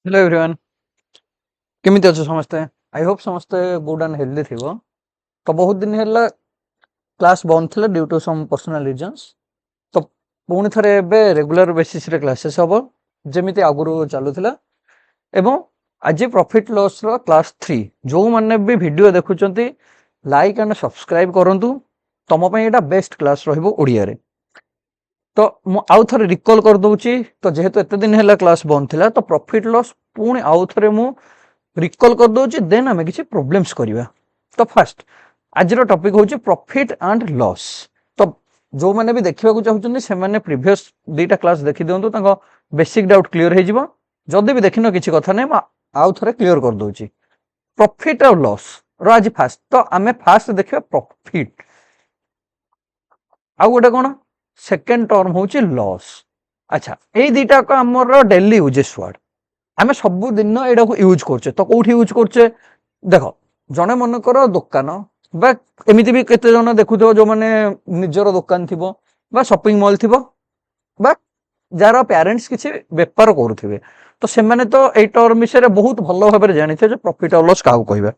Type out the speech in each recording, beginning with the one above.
Hello everyone केमिति अछ समस्ते। आई होप समस्ते गुड एंड हेल्दी थिबो। तो बहुत दिन हैला क्लास बंद थिला due to some personal reasons. तो पुणी थरे एबे रेगुलर बेसिस रे क्लासेस हबो जेमिति आगुरु चालुथिला। एवं आज प्रॉफिट लॉस रो क्लास 3 जो माने भी वीडियो देखुचंती लाइक एंड सब्सक्राइब करंतु। तम पई एटा बेस्ट क्लास रहइबो ओडिया रे। तो मु आउ थरे रिकॉल कर दउची। तो जेहेतु एते दिन हैला क्लास बंद थिला तो प्रॉफिट लॉस पुणी आउ थरे मु रिकॉल कर दउची देन हमें किसी प्रॉब्लम्स करिवा। तो फर्स्ट आज रो टॉपिक होची प्रॉफिट एंड लॉस। तो जो माने भी देखिबा को चाहुचंदी से माने प्रीवियस दुईटा क्लास देखि दियंतु तांको बेसिक डाउट क्लियर हे जिवो। जदी भी देखिनो किछि कथा नै आउ थरे क्लियर कर दउची। प्रॉफिट और लॉस रो आज फास्ट तो आमे फास्ट देखिबा प्रॉफिट। आउ गोटे कोन सेकंड टर्म होची लॉस। अच्छा ए दुईटा को हमर डेली यूजेस वर्ड आमे सब दिन एडा को यूज करछे। तो कोठी यूज करछे देखो जने मन कर दुकान बा एमिति भी केते जन देखुथो जो माने निजर दुकान थिबो बा शॉपिंग मॉल थिबो बा जार पेरेंट्स किछि व्यापार करूथिबे। तो से माने तो ए टर्म विषय बहुत भलो भाबरे जानिथे जे प्रॉफिट और लॉस काउ कहबा।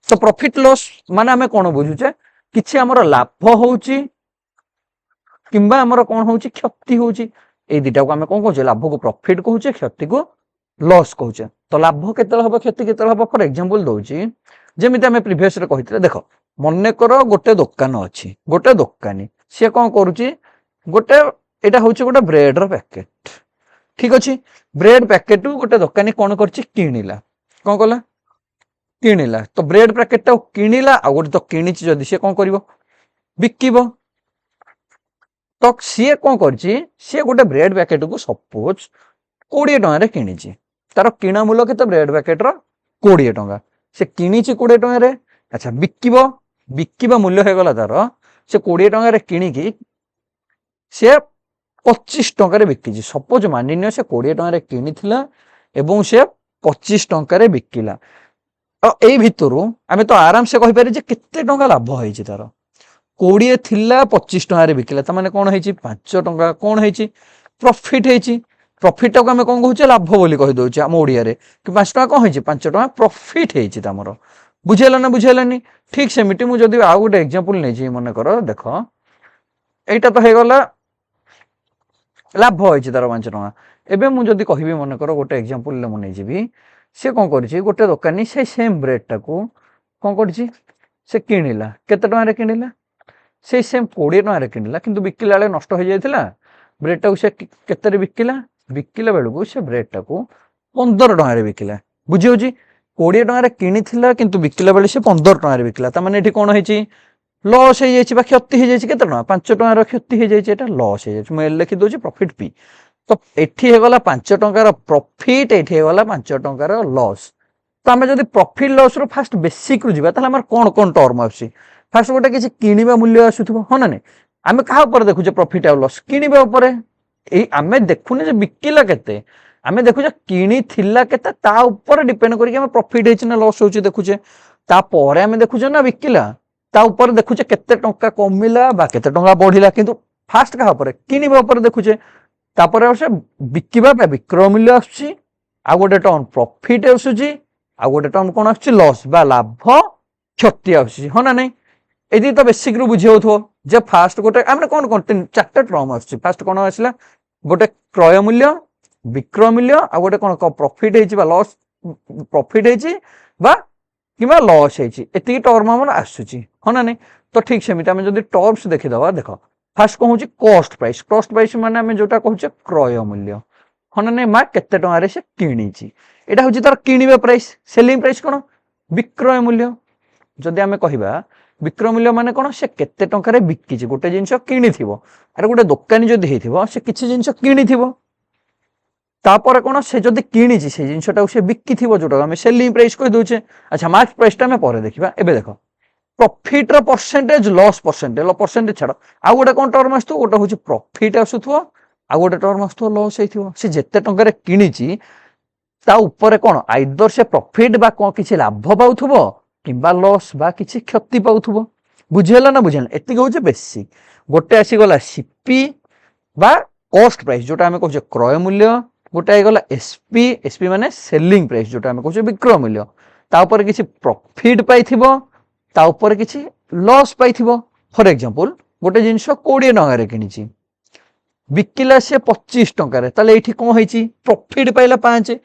तो प्रॉफिट लॉस माने आमे कोन बुझुचे किछि हमर लाभ होउची किंबा हमर कोन होउची क्षति होउची। ए दिटा को आमे कोन कहूचे लाभ को प्रॉफिट कहूचे क्षति को लॉस कहूचे। तो लाभ केतल हबो क्षति केतल हबो फॉर एग्जांपल दउची जेमिति आमे प्रीवियस रे कहितले देखो मन्ने करो गोटे दुकान अछि गोटे दुकानी से कोन करूची गोटे एटा होउची गोटे ब्रेड रो पैकेट ठीक अछि। ब्रेड पैकेट गोटे दुकानी कोन करची किनिला कोन कला किनिला। तो ब्रेड पैकेट ता किनिला आ गोटे तो किनिची जदी से कोन करिवो बिकिबो। तो सी कोन करची सी गोटे ब्रेड पैकेट को सपोज 20 टଙ୍କା रे किनिची तार किणा मूल्य केते ब्रेड पैकेट रो 20 टଙ୍କା से किनिची 20 टଙ୍କା रे। अच्छा बिकिबो बिकिबा मूल्य हे गला तार से 20 टଙ୍କା रे किनिकी से 25 टଙ୍କା रे बिकिची। सपोज मानिनियो से 20 टଙ୍କା रे किनिथिला एवं से 25 टଙ୍କା रे बिकिला। तो एई भितरु आमे तो आराम से कहि पारि जे केते टଙ୍କା लाभ होईची तार 20 थिला 25 टଙ୍କା रे बिकिला त माने कोन हेची 5 टଙ୍କା कोन हेची प्रॉफिट हेची। प्रॉफिट को आमे कोन कहूचे लाभ बोली कहि दउचे हम ओडिया रे कि 5 टଙ୍କା कोन हेची 5 टଙ୍କା प्रॉफिट हेची तमरो। बुझेला ना बुझेलानी ठीक सेमिति मु जदी आ गोटे एग्जांपल नै छी मने करो देखो एटा तो हे गला लाभ होईची तार 5 टଙ୍କା। एबे मु जदी कहिबी मने करो गोटे एग्जांपल ले मु नै जेबी से कोन करची गोटे दुकानी से सेम ब्रेड टाको कोन करची से किनिला केते टଙ୍କା रे किनिला से सेम 20 टଙ୍କା रे किनिला किंतु बिकिला ले नष्ट हो जायतिला ब्रेड टाको से केते रे बिकिला बिकिला बेलको से ब्रेड टाको 15 टଙ୍କା रे बिकिला। बुझी होची 20 टଙ୍କା रे किनिथिला किंतु बिकिला बेले से 15 टଙ୍କା रे बिकिला त माने एठी कोन हेची लॉस हे जायछि बा क्षति हे जायछि केते टଙ୍କା 5 टଙ୍କା रो क्षति हे जायछि एटा लॉस हे जायछि। मैं लिखि दोची प्रॉफिट पी। तो एठी हे गला 5 टଙ୍କା रो प्रॉफिट एठी हे गला 5 टଙ୍କା रो लॉस। तो आमे जदी प्रॉफिट लॉस रो फास्ट बेसिक रु जिबा त हमर कोन कोन टर्म आसी फास्ट गोटे किछि किनिबा मूल्य आसुथबो हो ना नै आमे कहा ऊपर देखुचे प्रॉफिट और लॉस किनिबा ऊपर ए आमे देखुने जे बिकिला केते आमे देखुचे किनी थिला केते ता ऊपर डिपेंड करी के आमे प्रॉफिट हेछि ना लॉस होछि देखुचे ता परे आमे देखुचे ना बिकिला ता ऊपर देखुचे केते टंका कमिला बा केते टंका बढ़िला किंतु फास्ट कहा ऊपर किनिबा ऊपर देखुचे तापर से बिकिबा बा विक्रय मूल्य आछि आ गोटे टर्म प्रॉफिट आसुची आ गोटे टर्म कोन आछि लॉस बा लाभ क्षति आछि हो ना नै। एदी तो बेसिक रु बुझी होथो जे फास्ट गोटे हमने कोन कोन तीन चारटा टर्म आछि फास्ट कोन आसिला गोटे क्रय मूल्य विक्रय मूल्य आ गोटे कोन प्रॉफिट हेछि बा लॉस प्रॉफिट हेछि बा किबा लॉस हेछि एती टर्म हमर आसुची हो ना नै। तो ठीक सेमिति हम जदी टर्म्स देखि दवा देखो फास्ट कहूची कॉस्ट प्राइस माने हम जोटा कहूचे क्रय मूल्य हो ना नै मा केते टଙ୍କା रे से किनिची एटा होची तार किनिबा प्राइस सेलिंग प्राइस कोन विक्रय मूल्य। जदी हमें कहिबा विक्रय मूल्य माने कोन से केते टଙ୍କା रे बिकिची गोटे जिंस किनिथिबो अरे गोटे दुकानी जदी हेथिबो से किछि जिंस किनिथिबो तापर कोन से जदी किनिची से जिंसटा से बिकिथिबो जोटा हम सेलिंग प्राइस कहि दोचे। अच्छा मार्क प्राइस ता हमें परे देखिबा एबे देखो प्रॉफिट रो परसेंटेज लॉस परसेंटेज छाड़ आ गोटे कोन टर्म आसतो गोटे होची प्रॉफिट आसुथबो आ गोटे टर्म आसतो लॉस हेथिबो से जेते टଙ୍କା रे किनिची ता ऊपर कोन आइदर से प्रॉफिट बा कोन किछि लाभ पाउथबो किंबा लॉस बा किछि क्षति पाउथबो। बुझेला ना बुझेला एति होचे बेसिक गोटे आसी गला सीपी बा कॉस्ट प्राइस जोटा हमें कहूचे क्रय मूल्य गोटे आईगला एसपी एसपी माने सेलिंग प्राइस जोटा आम कहे विक्रय मूल्य तापर किसी प्रॉफिट पाई किसी लॉस पाई फॉर एग्जांपल गोटे जिनस 20 टंका किनी बिकिला से 25 टंकार ताले ये कौन है प्रॉफिट पाइला 5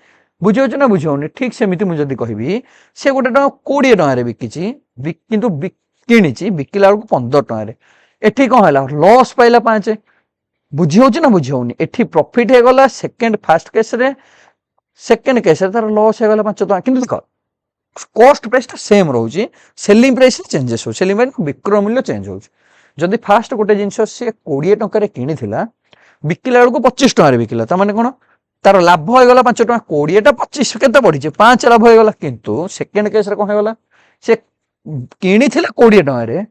बुझे ना बुझे ठीक सेमती मुझे कहबी से गोटे टଙ୍କା 20 टंकार बिकी किंतु किणी बिकिला बेलू 15 टंकार एठी कौन है लॉस पाइला 5 बुझी हो ना बुझी होनी एठी प्रॉफिट हो गला सेकंड फास्ट केस रे सेकंड केस रे तार लॉस हो गला 5 टंका किंतु देख कॉस्ट प्राइस ता सेम रहउची सेलिंग प्राइस चेंजेस हो सेलिंग प्राइस विक्रय मूल्य चेंज हो जदि फास्ट गोटे जिनस से 20 टंका किनी थिला बिकिला बेलू 25 टंका बिकिला ता माने कोन तार लाभ हो गला 5 टंका 20 टा 25 केते बढ़ी 5 लाभ हो गला किंतु सेकंड केस रे कोन हो गला से किनी थिला 20 टंका रे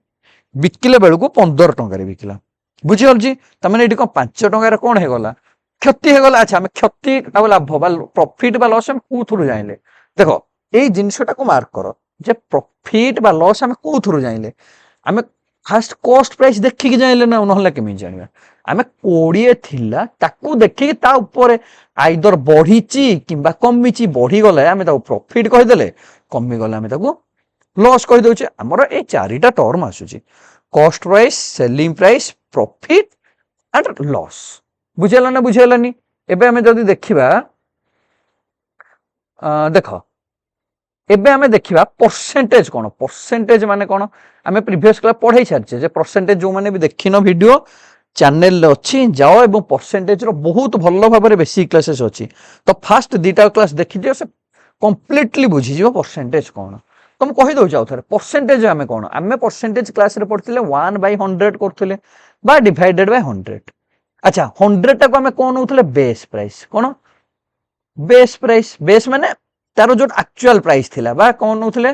बिकिला बेलू 15 टंका रे बिकिला बुझीगल तमें ये 5 टंकार कौन हो गला क्षति हो गला अच्छा आम क्षति लाभ प्रॉफिट बा लॉस कौ थ्रु जाइले देख ये जिनसटा को मार्क कर जे प्रॉफिट बा लॉस आम कौ थ्रु जाइले आम फास्ट कॉस्ट प्राइस देखिक जाइले ना ना केमी जाना आम 20 थिला ताकू देखिक ता ऊपर आइदर बढ़ी कि कमी बढ़ी गला आम प्रॉफिट कहीदेले कमी गला आम लॉस कहीदे आमर ये 4टा टर्म आसूची cost price selling price profit and loss बुझेला ना बुझेलानी एबे हमें जदि देखिबा देख एबे हमें देखिबा परसेंटेज कोन परसेंटेज माने कोन हमें प्रीवियस क्लास पढ़ाई छारछे जे परसेंटेज जो माने भी देखिनो वीडियो चैनल रे अछि जाओ एवं परसेंटेज रो बहुत भलो भाबरे बेसिक क्लासेस अछि तो फास्ट दीटा क्लास देखि दियो से कंप्लीटली बुझी जिवो परसेंटेज कोन तुम कहि दउ जाउ थरे परसेंटेज हमें कोन हमें परसेंटेज क्लास रे पढ़थिले 1/100 करथिले बा डिवाइडेड बाय 100 अच्छा 100 टा को हमें कोन होथले बेस प्राइस कोन बेस माने तारो जो एक्चुअल प्राइस थिला बा कोन होथले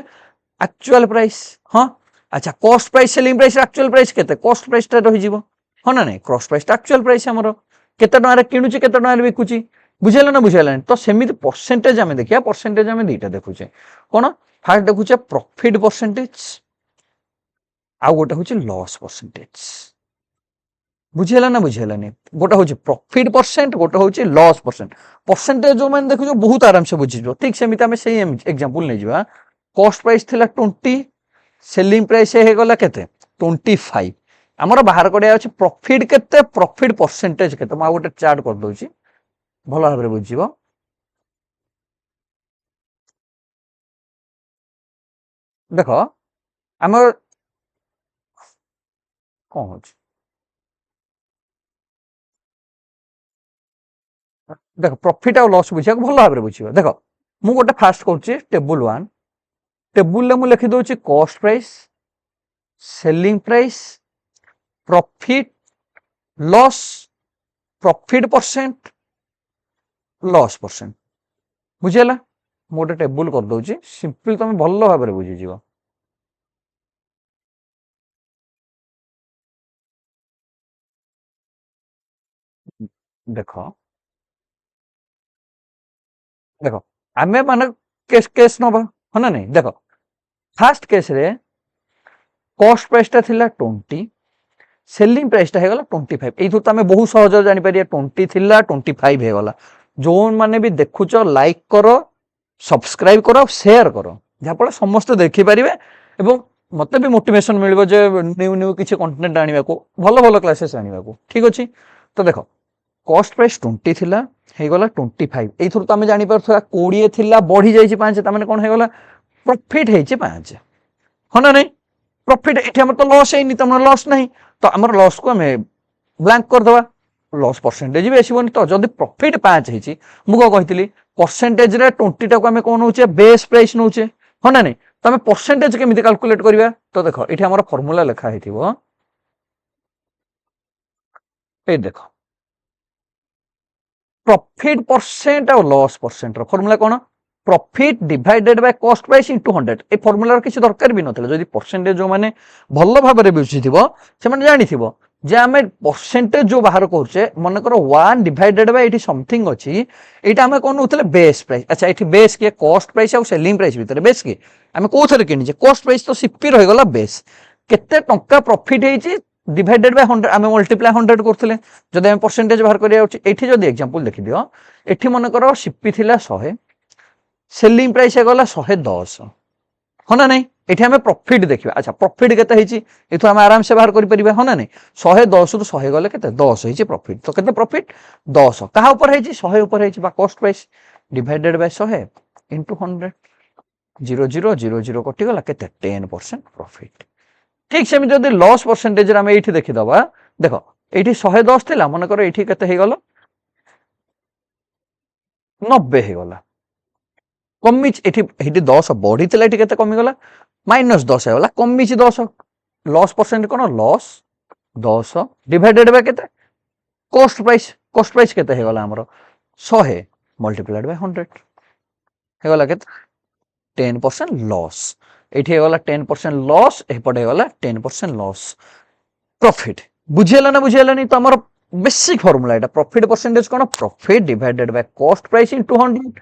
एक्चुअल प्राइस हां अच्छा cost price selling price actual price केते कॉस्ट प्राइस ता रहि जिवो हो ना नहीं कॉस्ट प्राइस ता एक्चुअल प्राइस हमरो केते टंका रे किनुची केते टंका रे बिकुची बुझेला ना बुझेला तो सेमिति परसेंटेज हमें देखिया परसेंटेज हमें दीटा देखुचे कोन फास्ट देखुचे प्रॉफिट परसेंटेज आ गोटे होची लॉस परसेंटेज बुझेला ना बुझेलानी गोटे होची प्रॉफिट परसेंट गोटे होची लॉस परसेंट परसेंटेज जो मैंने देखो बहुत आराम से बुझीजो ठीक सेमिति हमें सही एग्जांपल नै जिवा कॉस्ट प्राइस थिला 20 सेलिंग प्राइस हे गला केते 25 हमर बाहर कड़िया अछि प्रॉफिट केते प्रॉफिट परसेंटेज केते मा गोटे चार्ट कर दोची भलो भाबरे बुझीबो देखो हमर कोन होची देख प्रॉफिट और लॉस बुझिया भलो भाबरे बुझीबो देखो मु गोटे फास्ट करछि टेबल 1 टेबल ले मु लिखि दोची cost price selling price profit loss profit percent loss percent बुझेला मु गोटे टेबल कर दोची सिंपल तमे भलो भाबरे बुझी जिवो देखो देखो आमे माने केस केस नबा हो ना नहीं देखो फास्ट केस रे कॉस्ट प्राइस ता थिला 20 सेलिंग प्राइस ता हे गला 25 एथु तमे बहुत सहज जानि परिया 20 थिला 25 हे गला जोन माने भी देखुचो लाइक करो सब्सक्राइब करो शेयर करो जा पळे समस्त देखि परिबे एवं मते भी मोटिवेशन मिलबो जे न्यू न्यू किछि कंटेंट आनिबा को भलो भलो क्लासेस आनिबा को ठीक अछि तो देखो कॉस्ट प्राइस 20 थिला हे गला 25 एथुर तमे जानि परथरा 20 थिला बढ़ी जाई 5 त माने कोन हे गला प्रॉफिट हे 5 हो ना नहीं प्रॉफिट एठी हमर तो लॉस है नहीं तमर लॉस नहीं तो हमर लॉस को हमें ब्लैंक कर दवा लॉस परसेंटेज भी आसीबनी तो जदी प्रॉफिट 5 हेची मु को कहितली परसेंटेज रे 20 टा को हमें कोन होचे बेस प्राइस नोचे हो ना नहीं तमे परसेंटेज केमिति कैलकुलेट करबा तो देखो एठी हमर फार्मूला लिखा हेतिबो ए देखो प्रॉफिट परसेंट और लॉस परसेंट रो फार्मूला कोन profit divided by cost price into 100 ए फार्मूला किसी दरकार भी नथले जदी परसेंटेज जो माने भलो भाबरे बुझिथिबो से माने जानिथिबो जे हमें परसेंटेज जो बाहर करछे मन करो 1 डिवाइडेड बाय एठी समथिंग अछि एटा हमें कोन होतले बेस प्राइस अच्छा एठी बेस के कॉस्ट प्राइस और सेलिंग प्राइस भीतर बेस के हमें कोथरे किनि जे कॉस्ट प्राइस तो सिपी रहि गला बेस केते टंका प्रॉफिट हेछि डिवाइडेड बाय 100 आम मल्टीप्लाई 100 करथिले जदि आम परसेंटेज बाहर करिया अछि एठी जदि एग्जांपल देखि दियो एठी मन करो सीपी थिला 100 सेलिंग प्राइस हे गला 110 हो ना नहीं एठी आम प्रॉफिट देखिबा अच्छा प्रॉफिट केते हिची एथु आम आराम से बाहर करि परिबा हो ना नहीं 110 रु 100 गले केते 10 हिची प्रॉफिट तो केते प्रॉफिट 10 कहा ऊपर हिची 100 ऊपर हिची बा cost price divided by 100 into 100 0000 कटि गला केते 10% प्रॉफिट ठीक सेमि जदि लॉस परसेंटेज आम ये देखीदबा देख ये 110 थिला मन कर ये केते हे गला 90 हे गला कमी एठी 10 बढ़ी थिला एठी केते कमी गला -10 हे गला कमी 10 loss percent cone loss 10 divided by केते कॉस्ट प्राइस केते हे गला हमरो 100 मल्टीप्लाइड बाय 100 हे गला केते 10% लॉस एठी गला 10% लॉस एपटे गला 10% लॉस प्रॉफिट बुझियला ना बुझियला नहीं तो हमर basic formula Etah profit percentage cone profit divided by cost price in 200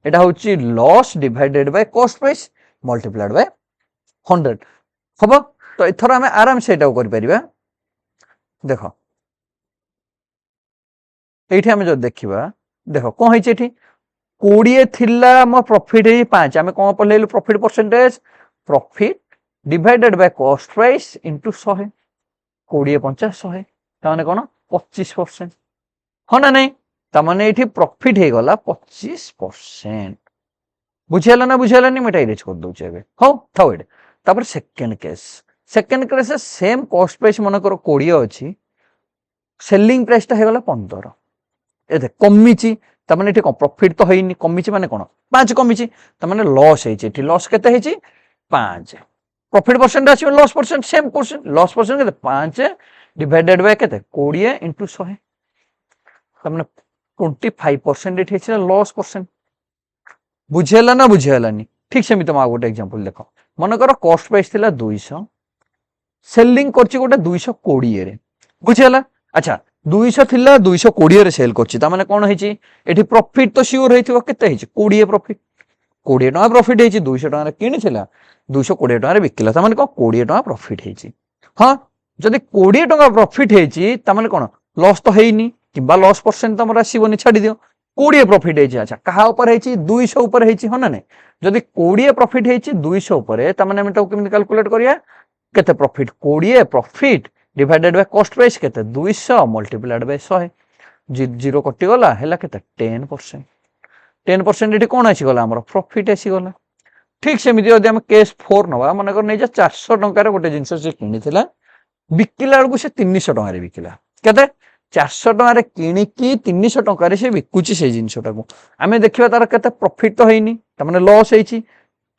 एटा होची loss divided by cost price multiplied by 100 हबो तो एथरा हमें आराम से एटा कर परिबा देखो एठी हमें जो देखिबा देखो कोन होई एठी 20 थिला म प्रॉफिट है 5 हमें कोन पलेलु profit percentage profit divided by cost price into 100 20 50 100 ताने कोन 25% हो ना नहीं ताने एठी प्रॉफिट हे गला 25% बुझियला ना बुझियला नहीं मिटाई रेच कर दउ छेबे हो थर्ड तापर second case same cost price मन करो 20 अछि सेलिंग प्राइस ता हे गला 15 ए देख कमीची ताने एठी प्रॉफिट तो हेइनी कमीची माने कोन 5 कमीची ताने लॉस हेची एठी लॉस केते हेची 5 प्रॉफिट परसेंट आछि loss percent same percent loss percent केते 5 डिवाइडेड बाय केते 20 इनटू 100 ताने 25% एठी छै लॉस परसेंट बुझेला ना बुझेलानी ठीक से मी तुम आ गोटे एग्जांपल देखो मन करो कॉस्ट प्राइस थिला 200 सेलिंग करछि गोटे 220 रे बुझेला अच्छा 200 थिला 220 रे सेल करछि ता माने कोन हेछि एठी प्रॉफिट तो श्योर हेथिबो केते हेछि 20 प्रॉफिट 20 टका प्रॉफिट हेछि 200 टका रे किनि थिला 220 टका रे बिकिला ता माने को 20 टका प्रॉफिट हेछि हां जदि 20 टका प्रॉफिट हेछि ता माने कोन लॉस तो हेइनी किबा लॉस परसेंट तमरा आसीबोनी छाडी दियो 20 प्रॉफिट हेछि अच्छा कहा ऊपर हेछि 200 ऊपर हेछि हो ना नै जदि 20 प्रॉफिट हेछि 200 ऊपर ता माने हम तो केमि कैलकुलेट करिया केते profit 20 profit divided by cost price केते 200 मल्टीप्लाइड बाय 100 जीरो कटि गला हैला केते 10% एठी कोन आसी गला हमर प्रॉफिट आसी गला ठीक सेमिति यदि हम केस 4 नवा माने कर नै जे 400 टका रे गोटे जिंस से किनि थिला बिकिला बेलकु से 300 टका रे बिकिला केते 400 टका रे किनि की 300 टका रे से बिकुची से जिंसटा को आमे देखिबा तार केते प्रॉफिट तो हेइनी त माने लॉस हेइची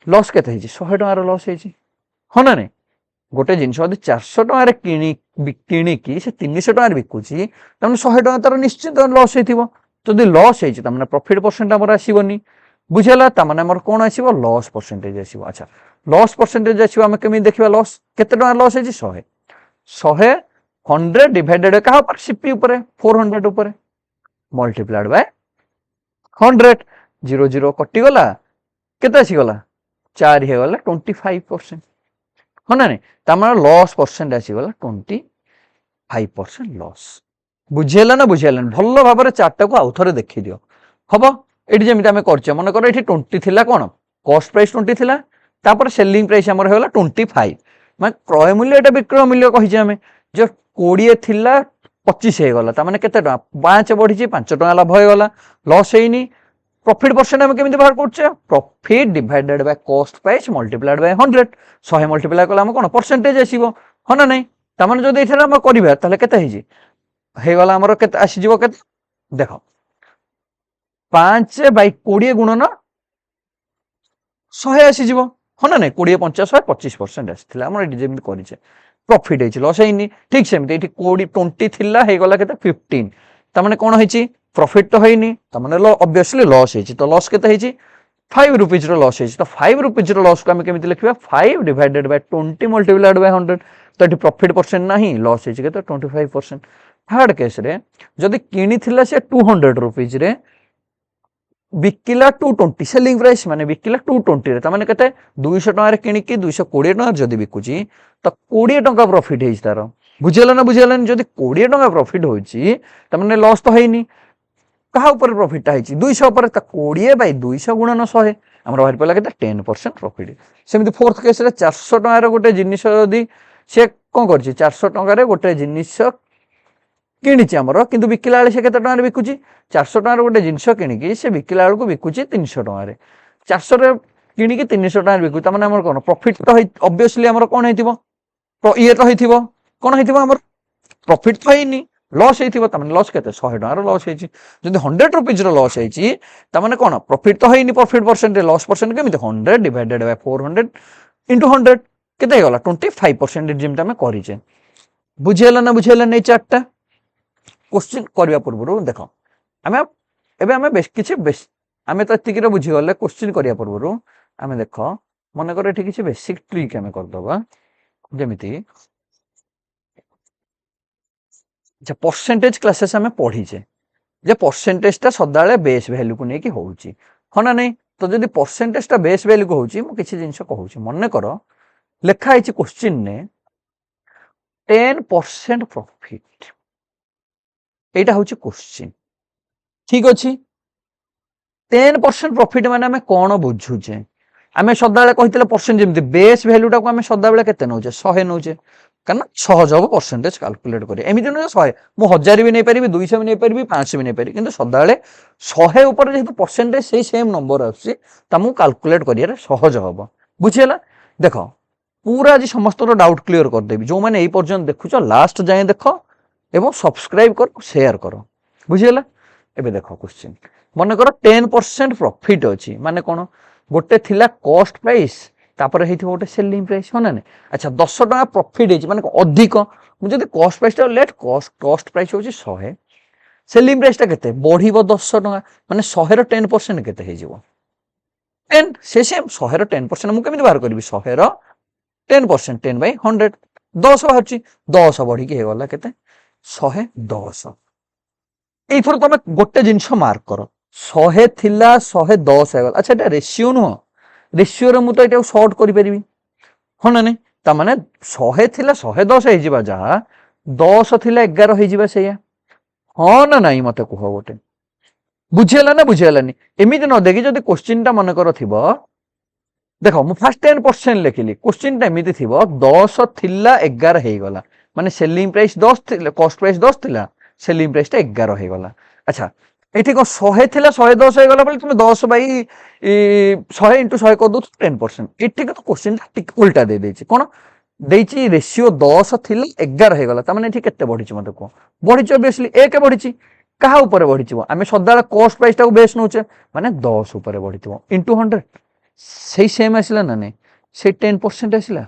लॉस केते हेइची 100 टका रे लॉस हेइची हो ना नै गोटे जिंस यदि 400 टका रे किनि की से 300 टका रे बिकुची त माने 100 टका तार निश्चित लॉस हेइथिबो जदि लॉस हेइची त माने प्रॉफिट परसेंट हमर आसीबोनी बुझेला त माने हमर कोन आसीबो लॉस परसेंटेज आसीबो अच्छा लॉस परसेंटेज आसीबो हम केमि देखिबा लॉस केते टका लॉस हेइची 100 100 डिवाइडेड कहा पर सीपी ऊपर 400 ऊपर मल्टीप्लाइड बाय 100 00 कटि गला केते आसी गला 4 हे गला 25% हो ना नै तमरा लॉस परसेंट आसी गला 25% लॉस बुझेला ना बुझेला भलो भाबरे चार्ट को आउथरे देखि दियो हबो एठी जेमिति हमें करछ मन कर एठी 20 थिला कोन कॉस्ट प्राइस 20 थिला तापर सेलिंग प्राइस हमर हेला 25 माने क्रय मूल्य एटा विक्रय मूल्य कहि जे हमें जो 20 थिला 25 हे गला त माने केते टका 5 बढ़ी छी 5 टका लाभ हे गला लॉस हेइनी प्रॉफिट परसेंट हम केमिति बाहर करछ profit divided by cost price multiplied by 100 100 multiply कला हम कोन परसेंटेज आसीबो हो ना नै त माने जदि एथरा हम करिबा ताले केते हेजी हे गला हमर केते आसी जीवो केते देखो 5 बाय 20 गुणन 100 आसी जीवो हो ना नै 20 50 100 25% आसीथिला हमर एडी जेमिति करिছে प्रॉफिट हेछि लॉस हेइनी ठीक सेमिति एठी 20 थिला हे गला केते 15 त माने कोन हेछि प्रॉफिट तो हेइनी त माने ऑब्वियसली लॉस हेछि तो लॉस केते हेछि 5 रुपीज रो लॉस हेछि तो 5 रुपीज रो लॉस को हम केमिति लिखिबा 5 डिवाइडेड बाय 20 मल्टीप्लाइड बाय 100 तो एठी प्रॉफिट परसेंट नाही लॉस हेछि केते 25% थर्ड केस रे जदि किनि थिला से 200 रुपीज रे बिकिला 220 सेलिंग प्राइस माने बिकिला 220 रे त माने केते 200 टका रे किनि की 220 टका जदि बिकुची तो 20 टका प्रॉफिट हेछि तारो ବୁଝିଗଲା ନା ବୁଝିଗଲାନି ଯଦି 20 ଟଙ୍କା ପ୍ରଫିଟ୍ ହଉଛି ତାମାନେ ଲସ୍ ତ ହେଇନି କାହା ଉପରେ ପ୍ରଫିଟଟା ହେଇଛି 200 ଉପରେ 20/200 ଗୁଣନ 100 ଆମର ବାହାରି ପଡ଼ିଲା କେତେ 10% ପ୍ରଫିଟ୍ ସେମିତି ଫୋର୍ଥ କେସରେ 400 ଟଙ୍କାର ଗୋଟେ ଜିନିଷ ଯଦି ସେ କ'ଣ କରିଛି 400 ଟଙ୍କାରେ ଗୋଟେ ଜିନିଷ କିଣିଛି ଆମର କିନ୍ତୁ ବିକିଲା ବେଳେ ସେ କେତେ ଟଙ୍କାରେ ବିକୁଛି 400 ଟଙ୍କାର ଗୋଟେ ଜିନିଷ କିଣିକି ସେ ବିକିଲା ବେଳକୁ ବିକୁଛି 300 ଟଙ୍କାରେ 400ରେ କିଣିକି 300 ଟଙ୍କାରେ ବିକୁଛି ତାମାନେ ଆମର କ'ଣ ପ୍ରଫିଟ୍ ତ ଅବଭିୟସଲି ଆମର କ'ଣ ହେଇଥିବ ଇଏ ତ ହେଇଥିବ କ'ଣ ହେଇଥିବ ଆମର ପ୍ରଫିଟ୍ ତ ହେଇନି ଲସ୍ ହେଇଥିବ ତାମାନେ ଲସ୍ କେତେ 100 ଟଙ୍କାର ଲସ୍ ହେଇଛି ଯଦି 100 ରୁପିଜ୍ର ଲସ୍ ହେଇଛି ତାମାନେ କ'ଣ ପ୍ରଫିଟ୍ ତ ହେଇନି ପ୍ରଫିଟ୍ ପରସେଣ୍ଟ ଲସ୍ ପରସେଣ୍ଟ କେମିତି 100 ଡିଭାଇଡେଡ୍ ବାଇ 400 ଇଣ୍ଟୁ 100 କେତେ ହେଇଗଲା 25% ଯେମିତି ଆମେ କରିଛେ ବୁଝିହେଲା ନା ବୁଝିହେଲାନି ଏଇ ଚାର୍ଟଟା क्वेश्चन करने पूर्व देख आम एवं बेस किसी बेस आम तो एतिक बुझीगले क्वेश्चन करने पूर्व आम देख मनकर ये किसी बेसिक ट्रिक आम करदे जमी परसेंटेज क्लासेस आम पढ़ीचे जे परसेंटेजटा सदा बेस भैल्यू को लेकिन होची हाँ ना नहीं तो जब परसेंटेजटा बेस भैल्यू को होची मु किसी जिनस कहूँ मन कर लिखाई क्वेश्चन ने 10% प्रॉफिट एटा हूँ क्वेश्चन ठीक अच्छे 10% प्रॉफिट माने आम कौन बुझुचे आम सदा कहते परसेंट जमी बेस भैल्यूटा को आम सदा बेले नौचे 100 नौचे कारण सहज हम परसेंटेज काल्कुलेट करें एमती नुहे 100 मुझे 1000 भी नहीं पारि 200 भी नहीं पारि 500 भी नहीं पारि कि सदा 100 उपर जेहतु परसेंटेज से सेम नंबर आमुक काल्कुलेट कर सहज हम बुझीगला देख पूरा आज समस्त डाउट क्लीयर करदेवी जो मैंने यही पर्यटन देखुच लास्ट जाए देख एवं सब्सक्राइब कर शेयर कर बुझीगला एबे देख क्वेश्चन मन कर 10% प्रॉफिट अच्छी माने कौन गोटे थिला कॉस्ट प्राइस तापर हेथि गोटे सेलिंग प्राइस हो ना अच्छा 10 टका प्रॉफिट है माने अधिक मुझे cost price let cost price होची 100 सेलिंग प्राइस केते बढ़िबो 10 टका माने 100 रो 10% केते हे जीवो एंड से सेम 100 रो 10% मु केमिति बाहर करबी 100 रो 10% 10/100 10 बाहरची 10 बढ़ी के हे गला केते 110 एथर तुम गोटे जिनस मार्क कर 100 थिला 110 है अच्छा एटा रेशियो नुह रेशियो रे मु तो एटा शॉर्ट करि परिबी हाँ ना नहीं ता माने 100 थिला 110 हे जिबा जहा 10 थिला 11 हे जिबा सेया हाँ ना नहीं मते कह गोटे बुझियला ना बुझियलानी एमिति न देखि जदि क्वेश्चन टा मन कर थिबो देखो मु फर्स्ट 10% लिखिली क्वेश्चन टा एमिति थिबो 10 थिला 11 हे गला माने सेलिंग प्राइस 10 थिला कॉस्ट प्राइस 10 थिला सेलिंग प्राइस टा 11 हे गला अच्छा एठी को 100 थिला 110 हे गला बोले तुम 10/100 इंटू 100 कर दो 10% एठी को क्वेश्चन टिक उल्टा दे देछि कोन देछि रेशियो 10 थिला 11 हे गला त माने एठी केते बढ़िछि मते को बढ़िछि ऑब्वियसली 1 बढ़िछि कहा ऊपर बढ़िछि आमे सदा कॉस्ट प्राइस टा को बेस नोचे माने 10 ऊपर बढ़िथिबो इंटू 100 सही सेम आसिला ना नहीं से 10% आसिला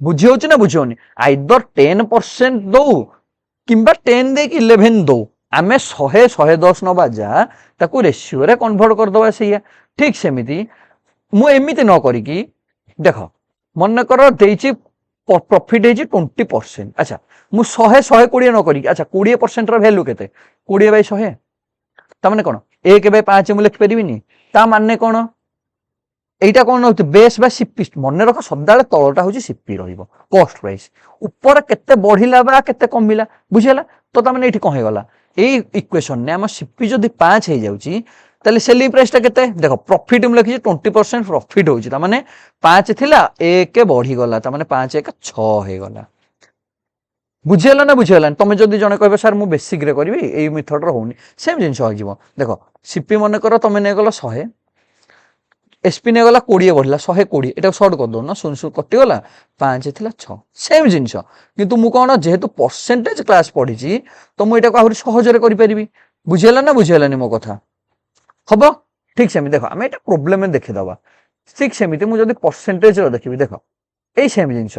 बुझी होची ना बुझी होनी आइदर 10% दो किंबा 10 दे कि 11 दो आमे 100 110 नबा जा ताकू रेशियो रे कन्वर्ट कर दबा सैया ठीक सेमिति मु एमिति न करी कि देखो मन कर देछि प्रॉफिट हेछि 20% अच्छा मु 100 120 न करी अच्छा 20% रो वैल्यू केते 20/100 ता माने कोन 1/5 मु लिख परिबिनी ता माने कोन एटा कोन होत बेस बा सीपी मन रख सदा तलटा होची सीपी रहिबो कॉस्ट प्राइस ऊपर केते बढ़िला बा केते कमिला बुझिला तो ता माने एठी कोन हे गला ए इक्वेशन ने हम सीपी जदी 5 हे जाउची ताले सेलिंग प्राइस ता केते देखो प्रॉफिट हम लिखि 20% प्रॉफिट होची ता माने 5 थिला 1 बढ़ी गला ता माने 5 1 6 हे गला बुझिला ना बुझिला तमे जदी जने कहबे सर मु बेसिक रे करबी ए मेथड रो होनी सेम जिंस हो जिवो देखो सीपी मन कर तमे ने गला 100 एसपी ने गला 20 बढ़ला 120 एटा शॉर्ट कर दो ना सुन सुन कटि गला 5 थिला 6 सेम जिंस किंतु मु कोन जेहेतु परसेंटेज क्लास पढी छी तो मु एटा को आहुरी सहज रे करि परिबी बुझिला ना बुझिलानी मो कथा हबो ठीक सेमी देखो हम एटा प्रॉब्लम में देखि दबा ठीक सेमिति मु जदी परसेंटेज रो देखिबी देखो एई सेम जिंस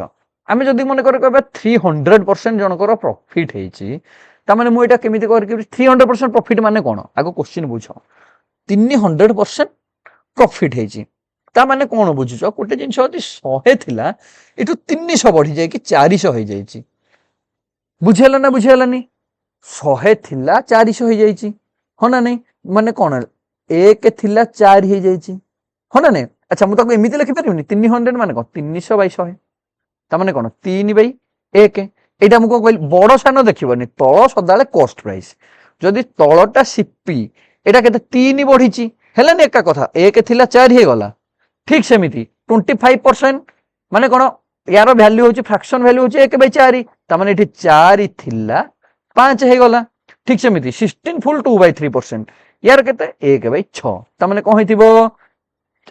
आमे जदी मन कर कहबा 300% जनकर प्रॉफिट हेची ता माने मु एटा केमिति कर कि 300% प्रॉफिट माने कोन आगो क्वेश्चन बुझो 300% प्रॉफिट हेची ता माने कोन बुझुचो गोटे जिंस होती 100 थिला एटू 300 बढ़ी जाय कि 400 हो जायची बुझेला ना बुझेलानी 100 थिला 400 हो जायची हो ना नहीं माने कोन 1 थिला 4 हो जायची हो ना नहीं अच्छा मु ताको एमिति लिखि परिबनी 300 माने कोन 300/100 ता माने कोन 3/4 एक एटा मु कहली बड़ सान देखिबनी तल सदाले कॉस्ट प्राइस जदि तलटा सीपी एटा केते 3 बढ़ी हेलानी एका कथा एक थिला 4 हे गला ठीक सेमिति 25% माने कोन यार वैल्यू होची फ्रैक्शन वैल्यू होची 1/4 ता माने एठी 4 थिला 5 हे गला ठीक सेमिति 16 फुल 2/3% यार केते 1/6 ता माने कोन हेतिबो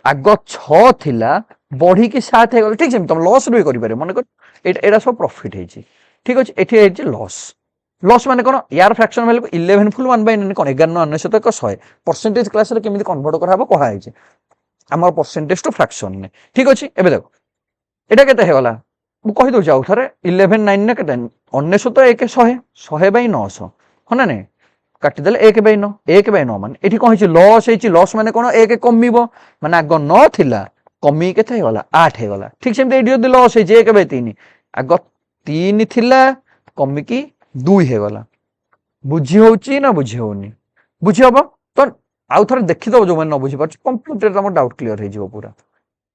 आग 6 थिला बढ़ी कि 7 हे गला ठीक सेमिति तुम लॉस भी करि पारे माने को एटा सब प्रॉफिट हेची ठीक अछि एठी हेची लॉस लॉस माने कोन यार फ्रैक्शन वैल्यू 11 फुल 1/9 कोन 11 100 तक 100 परसेंटेज क्लास रे केमिति कन्वर्ट करा हबो कहा हेची हमर परसेंटेज टू फ्रैक्शन ने ठीक अछि एबे देखो एटा केते हे गला मु कहि दउ जाउ थरे 11 9 ने केते 900 1 100 100/900 हना ने काटि देले 1/9 1/9 माने एठी कोन हेची लॉस माने कोन 1 कमिबो माने आग 9 थिला कमी केते हे गला 8 हे गला ठीक सेम एडी जदि लॉस हेची 1/3 आग 3 थिला कमी की 2 हे गला बुझी होची ना बुझी होनी बुझी हबो तो आउ थरे देखि दो जो मन न बुझी पाछ कंप्लीट तम डाउट क्लियर हे जिवो पूरा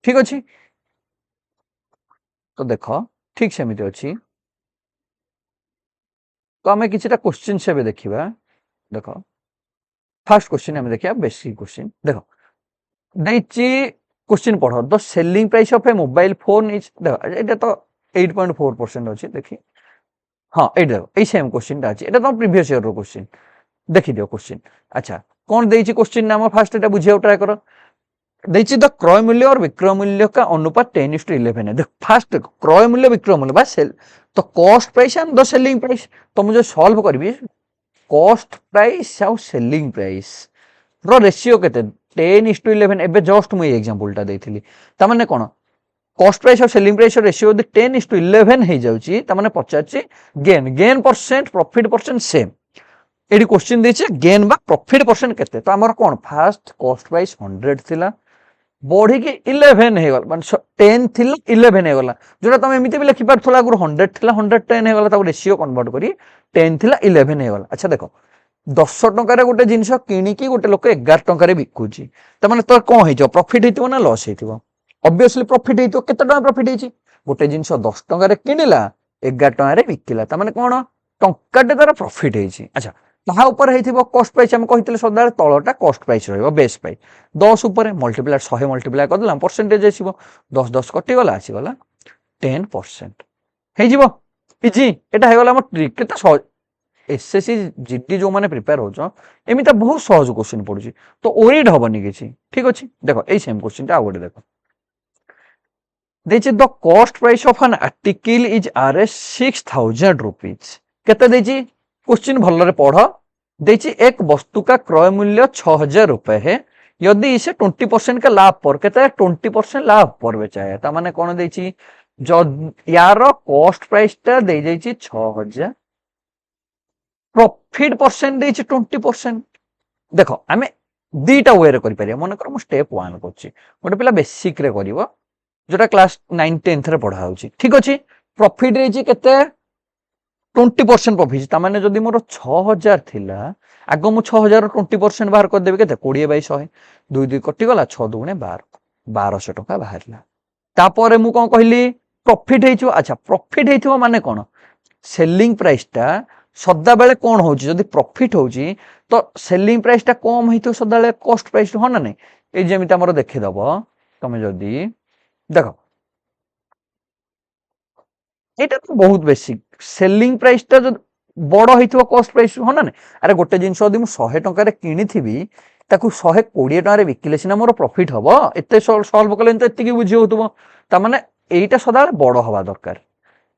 ठीक अछि तो देखो ठीक सेमिति अछि तो हमें किछटा क्वेश्चन से देखिबा देखो फर्स्ट क्वेश्चन हमें देखिया बेसिक क्वेश्चन देखो दैची क्वेश्चन पढ़ो the selling price of A mobile phone is देखो एटा तो 8.4% अछि देखि हां एटा देखो ए सेम क्वेश्चन ता अछि एटा तो प्रीवियस ईयर रो क्वेश्चन देखि दियो क्वेश्चन अच्छा कोन दैची क्वेश्चन नाम फर्स्ट एटा बुझियो ट्राई करो दैची द क्रय मूल्य और विक्रय मूल्य का अनुपात 10:11 है देख फर्स्ट क्रय मूल्य विक्रय मूल्य बस सेल तो cost price and the selling price तो मुझे सॉल्व करबी कॉस्ट प्राइस और सेलिंग प्राइस रो रेशियो केते 10:11 एबे जस्ट मु एग्जांपल ता देथिली त माने कोन कॉस्ट प्राइस और सेलिंग प्राइस रेशियो 10:11 हे जाउची त माने पचाची gain percent profit percent same एडी क्वेश्चन देछे गेन बा प्रॉफिट परसेंट केते तो हमर कोन फर्स्ट कॉस्ट प्राइस 100 थिला बढ़ी के 11 हे गल माने 10 थिला 11 हे गला जोटा तुम एमिते भी लिखि पारथला अगर 100 थिला 110 हे गला ताको रेशियो कन्वर्ट करी 10 थिला 11 हे गला अच्छा देखो 10 टंका रे गोटे जिंस किनी की गोटे लोक 11 टंका रे बिकुची त माने तो कोन हेजो प्रॉफिट हेतिबो ना लॉस हेतिबो ऑब्वियसली प्रॉफिट हेतिबो केते टंका प्रॉफिट हेची गोटे जिंस 10 टंका रे किनिला 11 टंका रे बिकिला त माने कोन टंकाटे तार प्रॉफिट हेची अच्छा ताहा ऊपर हेतिबो कॉस्ट प्राइस हम कहितले सदाले तळटा कॉस्ट प्राइस रहइबो बेस प्राइस 10 ऊपर मल्टीप्लाई 100 मल्टीप्लाई कर देला परसेंटेज आसीबो 10 10 कटि गला आसी गला 10% हे जीवो इजी एटा हे गला हम ट्रिक केते सहज एसएससी जीडी जो माने प्रिपेयर होचो एमिता बहुत सहज क्वेश्चन पडुची तो ओरिड हबनी किछि ठीक अछि देखो ए सेम क्वेश्चन ता आगोडे देखो देछि the cost price of an article is RS 6000 rupees केते देछि क्वेश्चन भल रे पढ़ देछि एक वस्तु का क्रय मूल्य 6000 रुपए है यदि इसे 20% का लाभ पर कहता है 20% लाभ पर बेचा है ता माने कोन देछि जो यार कॉस्ट प्राइस ता दे जाइछि 6000 प्रॉफिट परसेंट देछि 20% देखो हमें दीटा वे रे करि परिया मन कर म स्टेप 1 करछि गोटे पिला बेसिक रे करिवो जोटा क्लास 9 10th रे पढ़ा होछि ठीक अछि प्रॉफिट देछि केते 20% प्रॉफिट ता माने जदी मोर 6000 थिला आगो मु 6000 20% बाहर कर देबे केते 20/100 2 2 कटि गला 6 दुने 12 1200 टका बाहरला तापरे मु कोन कहली प्रॉफिट हेइछो अच्छा प्रॉफिट हेइथो माने कोन सेलिंग प्राइस ता सदा बेले कोन होउची जदी प्रॉफिट होउची तो सेलिंग प्राइस ता कम हेइथो सदा बेले कॉस्ट प्राइस हो ना नै ए जेमिता हमर देखि दबो तमे जदी देखो एटा तो बहुत बेसिक सेलिंग प्राइस ता जो बड़ हेइथो कॉस्ट प्राइस हो ना नै अरे गोटे जिंस जदी मु 100 टका रे किनी थिबी ताकू 120 टका रे बिकिले सिना मोर प्रॉफिट हबो एते सॉल्व कले तो एतिकी बुझी होतबो ता माने एइटा सदा बड़ हवा दरकार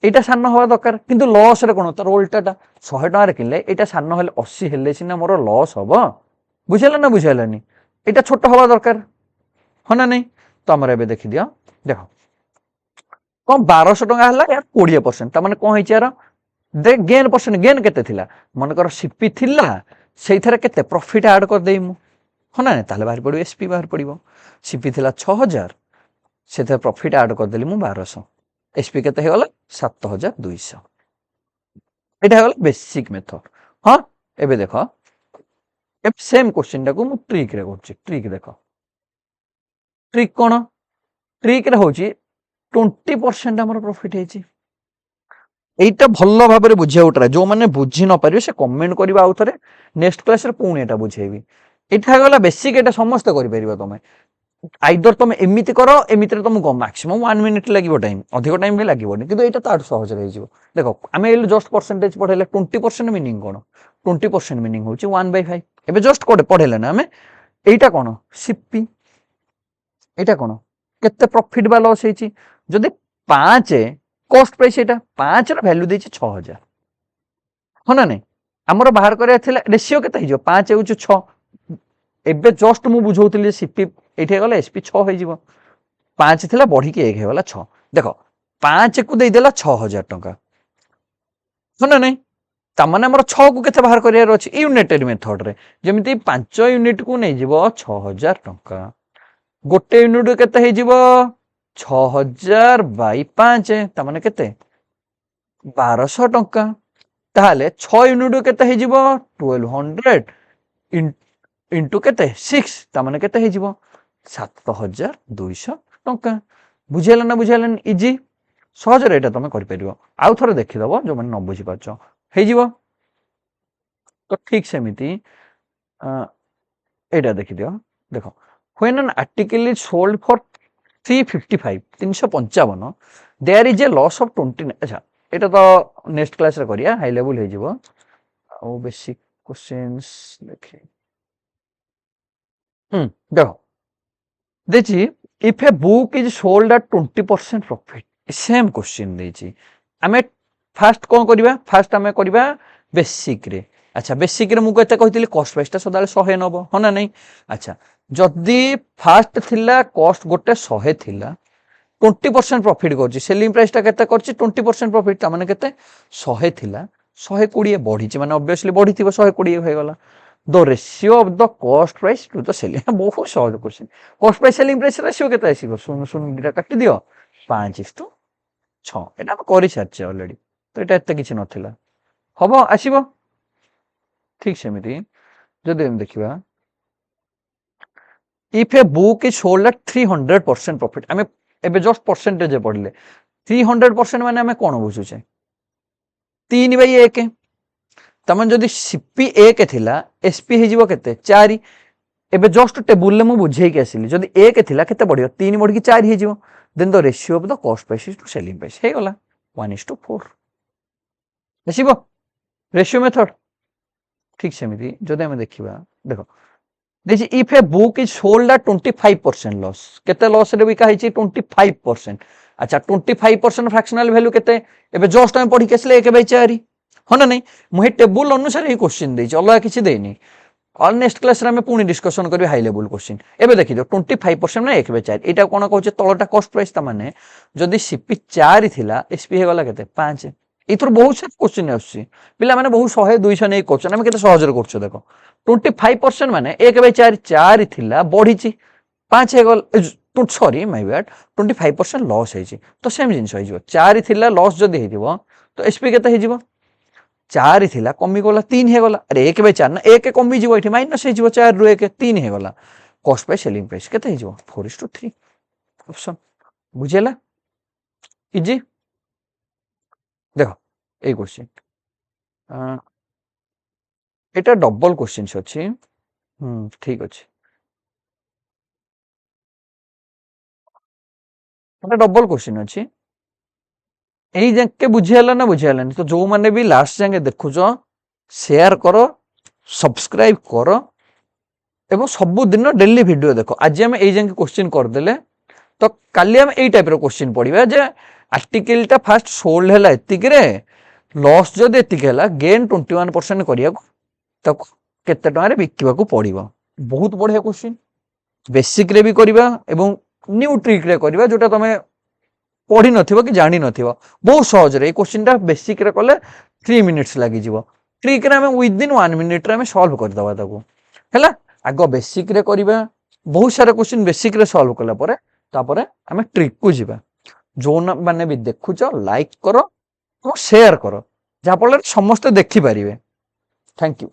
एटा सान हवा दरकार किंतु लॉस रे कोन तर उल्टाटा 100 टका रे किनले एटा सान हेले 80 हेले सिना मोर लॉस हबो बुझेला ना बुझेलानी एटा छोट हवा दरकार हो ना नै तो हमर एबे देखि दियो देखो कौन 1200 टका हला यार 20% ता माने कोन हेची यार दे गेन परसेंट गेन केते थिला मन कर सीपी थिला सेइथरे केते प्रॉफिट ऐड कर देई मु हो ना ताले बाहर पड़ो एसपी बाहर पड़िबो सीपी थिला 6000 सेथे प्रॉफिट ऐड कर देली मु 1200 एसपी केते हेगला 7200 एटा हेगला बेसिक मेथड हां एबे देखो ए सेम क्वेश्चन टाको मु ट्रिक रे करछि ट्रिक देखो ट्रिक कोन ट्रिक रे होची 20% हमर प्रॉफिट हेची এইটা ଭଲ ଭାବରେ ବୁଝିବାକୁ ଟ୍ରାଏ, ଯୋଉମାନେ ବୁଝି ନ ପାରିବେ ସେ କମେଣ୍ଟ କରିବେ, ଆଉ ଥରେ ନେକ୍ସଟ କ୍ଲାସରେ ପୁଣି ଏଟା ବୁଝେଇବି। ଏଇଟା ହେଇଗଲା ବେସିକ, ଏଟା ସମସ୍ତେ କରିପାରିବ। ତମେ ଆଇଦର ତମେ ଏମିତି କର, ଏମିତିରେ ତମକୁ ମାକ୍ସିମମ୍ 1 ମିନିଟ୍ ଲାଗିବ ଟାଇମ୍, ଅଧିକ ଟାଇମ୍ ବି ଲାଗିବନି, କିନ୍ତୁ ଏଇଟା ତାଠୁ ସହଜରେ ହେଇଯିବ। ଦେଖ ଆମେ ଏଇ ଜଷ୍ଟ ପରସେଣ୍ଟେଜ ପଢେଇଲେ 20% ମିନିଂ କଣ? 20% ମିନିଂ ହଉଛି 1/5। ଏବେ ଜଷ୍ଟ ପଢେଇଲେ ନା ଆମେ, এইটা কোন সিপি, এইটা কোন কেতে প্রফিট বা লস ହେଇଛି, যদি 5 কস্ট প্রাইস, এটা 5 ର ভ্যালু ଦେଇଛି 6000, ହଁ ନା ନାଇଁ? ଆମର ବାହାର କରିବା ଥିଲା ରେସିଓ କେତେ ହେଇଯିବ, 5 ହେଉଛି 6। ଏବେ ଜଷ୍ଟ ମୁଁ ବୁଝଉଥିଲି ଯେ ସିପି ଏଇଠି ହେଇଗଲା ଏସପି 6 ହେଇଯିବ, 5 ଥିଲା ବଢିକି 1 ହେଇଗଲା 6। ଦେଖ 5 କୁ ଦେଇଦେଲା 6000 ଟଙ୍କା, ହଁ ନା ନାଇଁ? ତାମାନେ ଆମର 6 କୁ କେତେ ବାହାର କରିବାର ଅଛି ୟୁନିଟେଡ ମେଥଡରେ, ଯେମିତି 5 ୟୁନିଟ କୁ ନେଇଯିବ 6000 ଟଙ୍କା, ଗୋଟେ ୟୁନିଟ କେତେ ହେଇଯିବ 6000 ବାଇ 5, ତାମାନେ କେତେ 1200 ଟଙ୍କା। ତାହେଲେ 6 ୟୁନିଟ କେତେ ହେଇଯିବ 1200 ଇଣ୍ଟୁ କେତେ 6, ତାମାନେ କେତେ ହେଇଯିବ 7200 ଟଙ୍କା। ବୁଝିହେଲା ନା ବୁଝିହେଲାନି? ଇଜି, ସହଜରେ ଏଇଟା ତମେ କରିପାରିବ। ଆଉ ଥରେ ଦେଖିଦବ ଯୋଉମାନେ ନ ବୁଝିପାରୁଛ, ହେଇଯିବ ତ ଠିକ ସେମିତି। ଏଇଟା ଦେଖିଦିଅ, ଦେଖ when an article is sold for 355, 355, there is a loss of 29। ଆଚ୍ଛା এটা ତ ନେକ୍ସଟ କ୍ଲାସରେ କରିବା, ହାଇ ଲେଭେଲ ହେଇଯିବ। ଆଉ ବେସିକ କ୍ୱେଶ୍ଚନ୍ସ ଦେଖି, ଦେଖ ଦେଇଛି if a book is sold at 20% profit, same question ଦେଇଛି। ଆମେ ଫାଷ୍ଟ କଣ କରିବା, ଫାଷ୍ଟ ଆମେ କରିବା ବେସିକରେ। ଆଚ୍ଛା ବେସିକରେ ମୁଁ କେତେ କହିଥିଲି, କଷ୍ଟ ପ୍ରାଇସଟା ସଦାବେଳେ 100 ନବ, ହଁ ନା ନାଇଁ? ଆଚ୍ଛା ଯଦି ଫାଷ୍ଟ ଥିଲା କଷ୍ଟ ଗୋଟେ 100 ଥିଲା, 20% ପ୍ରଫିଟ୍ କରୁଛି, ସେଲିଂ ପ୍ରାଇସଟା କେତେ କରୁଛି 20% ପ୍ରଫିଟ୍, ତାମାନେ କେତେ 100 ଥିଲା 120 ବଢିଛି, ମାନେ ଅବଭିୟସଲି ବଢିଥିବ 120 ହେଇଗଲା। ଦ ରେସିଓ ଅଫ ଦ କଷ୍ଟ ପ୍ରାଇସ ଟୁ ଦ ସେଲିଂ, ବହୁତ ସହଜ କ୍ୱେଶ୍ଚନ। କଷ୍ଟ ପ୍ରାଇସ ସେଲିଂ ପ୍ରାଇସ ରେସିଓ କେତେ ଆସିବ, 0 ଦିଟା କାଟିଦିଅ 5:6, এটা ଆମେ କରିସାରିଛେ ଅଲରେଡି, ତ ଏଇଟା ଏତେ କିଛି ନଥିଲା, ହବ ଆସିବ। ଠିକ ସେମିତି ଯଦି ଆମେ ଦେଖିବା if a book is sold at 300% profit, ଆମେ ଏବେ ଜଷ୍ଟ ପରସେଣ୍ଟେଜ ପଢିଲେ 300% ମାନେ ଆମେ କଣ ବୁଝୁଛେ 3/1, ତାମାନେ ଯଦି ସିପି 1 ଥିଲା ଏସପି ହେଇଯିବ କେତେ 4। ଏବେ ଜଷ୍ଟ ଟେବୁଲରେ ମୁଁ ବୁଝେଇକି ଆସିଲି, ଯଦି 1 ଥିଲା କେତେ ବଢିବ 3 ବଢିକି 4 ହେଇଯିବ, ଦେନ୍ ଦ ରେସିଓ ଅଫ ଦ କଷ୍ଟ ପ୍ରାଇସ ଟୁ ସେଲିଂ ପ୍ରାଇସ ହେଇଗଲା 1:4 ଆସିବ ରେସିଓ ମେଥଡ। ଠିକ ସେମିତି ଯଦି ଆମେ ଦେଖିବା, ଦେଖ ଦେଇଛି if a book is sold at 25% loss, କେତେ ଲସ୍ ରେ ବିକା ହେଇଛି 25%। ଆଚ୍ଛା 25% ଫ୍ରାକ୍ସନାଲ ଭ୍ୟାଲୁ କେତେ, ଏବେ ଜଷ୍ଟ ଆମେ ପଢିକି ଆସିଲେ 1/4, ହଁ ନା ନାଇଁ? ମୁଁ ଏଇ ଟେବୁଲ ଅନୁସାରେ ଏଇ କ୍ୱେଶ୍ଚନ ଦେଇଛି, ଅଲଗା କିଛି ଦେଇନି। ଅଲ୍ ନେକ୍ସଟ କ୍ଲାସରେ ଆମେ ପୁଣି ଡିସ୍କସନ କରିବେ ହାଇ ଲେଭେଲ କ୍ୱେଶ୍ଚନ। ଏବେ ଦେଖିଦିଅ 25% ନା 1/4, ଏଇଟା କଣ କହୁଛେ ତଳଟା କଷ୍ଟ ପ୍ରାଇସ, ତାମାନେ ଯଦି ସିପି 4 ଥିଲା ଏସପି ହେଇଗଲା କେତେ 5। ଏଇଥର ବହୁତ ସାରା କ୍ୱେଶ୍ଚନ ଆସୁଛି, ପିଲାମାନେ ବହୁତ 100 200 ନେଇ କରୁଛନ୍ତି, ଆମେ କେତେ ସହଜରେ କରୁଛୁ ଦେଖ। 25% ମାନେ 1/4, 4 ଥିଲା ବଢିଛି 5 ହେଇଗଲା, ସରି ମାଇ ବ୍ୟାଡ, 25% ଲସ୍ ହେଇଛି, ତ ସେମ୍ ଜିନିଷ ହେଇଯିବ। 4 ଥିଲା ଲସ୍ ଯଦି ହେଇଥିବ ତ ଏସପି କେତେ ହେଇଯିବ, 4 ଥିଲା କମିଗଲା 3 ହେଇଗଲା, ଆରେ 1/4 ନା 1 କମିଯିବ, ଏଠି ମାଇନସ୍ ହେଇଯିବ, 4 ରୁ 1 3 ହେଇଗଲା, କଷ୍ଟ ପ୍ରାଇସ ସେଲିଂ ପ୍ରାଇସ କେତେ ହେଇଯିବ 4:3। ଅପସନ ବୁଝିହେଲା, ଇଜି। ଦେଖ ଏଇ କ୍ୱେଶ୍ଚନ, এটা ଡବଲ କ୍ୱେଶ୍ଚନ୍ସ ଅଛି, ଠିକ ଅଛି, এটা ଡବଲ କ୍ୱେଶ୍ଚନ ଅଛି। ଏଇ ଯାକେ ବୁଝିହେଲା ନା ବୁଝିହେଲାନି? ତ ଯୋଉମାନେ ବି ଲାଷ୍ଟ ଯାକେ ଦେଖୁଛ ସେୟାର କର, ସବସ୍କ୍ରାଇବ କର ଏବଂ ସବୁଦିନ ଡେଲି ଭିଡିଓ ଦେଖ। ଆଜି ଆମେ ଏଇ ଯାକେ କ୍ୱେଶ୍ଚନ କରିଦେଲେ, ତ କାଲି ଆମେ ଏଇ ଟାଇପର କ୍ୱେଶ୍ଚନ ପଢିବା ଯେ ଆର୍ଟିକଲଟା ଫାଷ୍ଟ ସୋଲ୍ଡ ହେଲା ଏତିକିରେ, ଲସ୍ ଯଦି ଏତିକି ହେଲା, ଗେନ୍ 21% କରିବାକୁ ତାକୁ କେତେ ଟଙ୍କାରେ ବିକିବାକୁ ପଡିବ। ବହୁତ ବଢିଆ କ୍ୱେଶ୍ଚନ, ବେସିକରେ ବି କରିବା ଏବଂ ନ୍ୟୁ ଟ୍ରିକରେ କରିବା, ଯୋଉଟା ତମେ ପଢିନଥିବ କି ଜାଣିନଥିବ। ବହୁତ ସହଜରେ ଏଇ କ୍ୱେଶ୍ଚନଟା ବେସିକରେ କଲେ 3 ମିନିଟ୍ସ ଲାଗିଯିବ, ଟ୍ରିକରେ ଆମେ ୱିଦିନ୍ 1 ମିନିଟରେ ଆମେ ସଲ୍ଭ କରିଦବା ତାକୁ। ହେଲା, ଆଗ ବେସିକରେ କରିବା, ବହୁତ ସାରା କ୍ୱେଶ୍ଚନ ବେସିକରେ ସଲ୍ଭ କଲା ପରେ ତାପରେ ଆମେ ଟ୍ରିକକୁ ଯିବା। ଯୋଉ ମାନେ ବି ଦେଖୁଛ ଲାଇକ୍ କର ଏବଂ ସେୟାର କର, ଯାହାଫଳରେ ସମସ୍ତେ ଦେଖିପାରିବେ। Thank you.